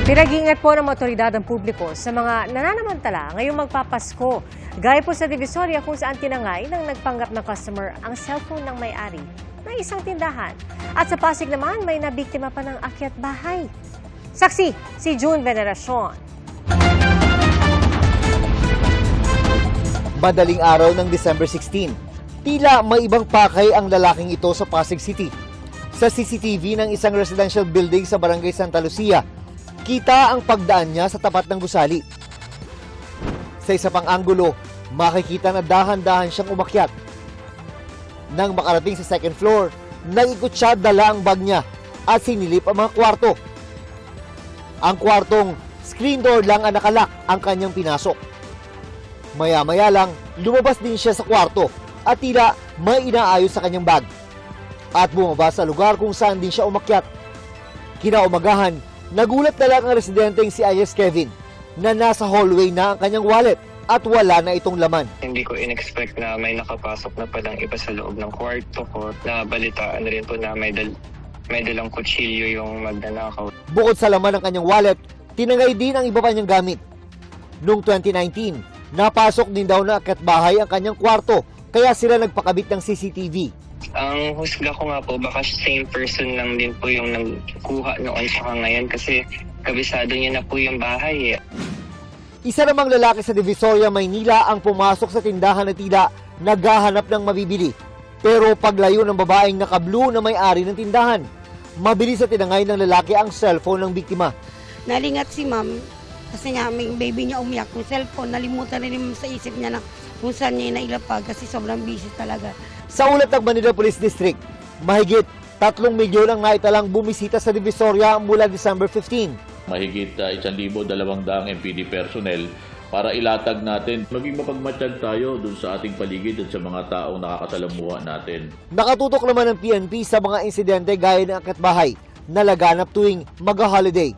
Pinag-iingat po ng otoridad ang publiko sa mga nananamantala ngayong magpapasko. Gaya po sa Divisoria kung saan tinangay ng nagpanggap na customer ang cellphone ng may-ari ng isang tindahan. At sa Pasig naman, may nabiktima pa ng akyat bahay. Saksi, si June Veneracion. Madaling araw ng December 16, tila may ibang pakay ang lalaking ito sa Pasig City. Sa CCTV ng isang residential building sa Barangay Santa Lucia, kita ang pagdaan niya sa tapat ng gusali. Sa isa pang anggulo, makikita na dahan-dahan siyang umakyat. Nang makarating sa second floor, nag-ikot siya, dala ang bag niya at sinilip ang mga kwarto. Ang kwartong screen door lang ang nakalak ang kanyang pinasok. Maya-maya lang, lumabas din siya sa kwarto at tila may inaayos sa kanyang bag. At bumaba sa lugar kung saan din siya umakyat. Kinaumagahan, nagulat na lang ang residenteng si Ayes Kevin na nasa hallway na ang kanyang wallet at wala na itong laman. Hindi ko in-expect na may nakapasok na palang iba sa loob ng kwarto ko. Nabalitaan rin po na may dalang kutsilyo yung magnanakaw. Bukod sa laman ng kanyang wallet, tinangay din ang iba pa niyang gamit. Noong 2019, napasok din daw na akit-bahay ang kanyang kwarto kaya sila nagpakabit ng CCTV. Ang husga ko nga po, baka same person lang din po yung nagkuha noon saka ngayon kasi kabisado niya na po yung bahay. Isa namang lalaki sa Divisoria, Maynila ang pumasok sa tindahan na tila naghahanap ng mabibili. Pero paglayo ng babaeng naka-blue na may-ari ng tindahan, mabilis na tinangay ng lalaki ang cellphone ng biktima. Nalingat si ma'am kasi nga may baby niya umiyak yung cellphone. Nalimutan rin sa isip niya na kung saan niya nailapag kasi sobrang busy talaga. Sa ulat ng Manila Police District, mahigit 3 milyon ang naitalang bumisita sa Divisoria mula December 15. Mahigit 1,200 MPD personnel para ilatag natin. Maging mapagmatsyag tayo dun sa ating paligid at sa mga taong nakakasalamuha natin. Nakatutok naman ng PNP sa mga insidente gaya ng akit-bahay na laganap tuwing mag-holiday.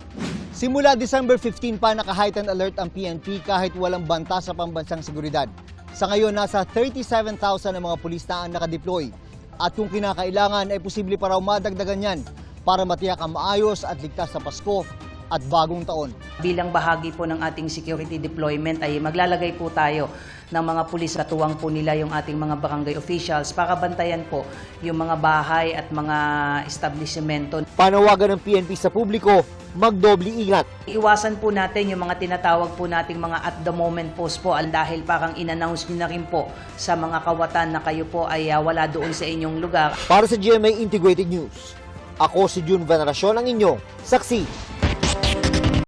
Simula December 15 pa naka-heightened alert ang PNP kahit walang banta sa pambansang seguridad. Sa ngayon, nasa 37,000 ang mga pulis na ang nakadeploy. At kung kinakailangan, ay posible pa raw madagdagan yan para matiyak ang maayos at ligtas sa Pasko at bagong taon. Bilang bahagi po ng ating security deployment ay maglalagay po tayo ng mga pulis. Katuwang po nila yung ating mga barangay officials para bantayan po yung mga bahay at mga establishmento. Panawagan ng PNP sa publiko, magdoble ingat. Iwasan po natin yung mga tinatawag po nating mga at the moment post po dahil parang in-announce nyo na rin po sa mga kawatan na kayo po ay wala doon sa inyong lugar. Para sa GMA Integrated News, ako si June Veneracion, ang inyong saksi.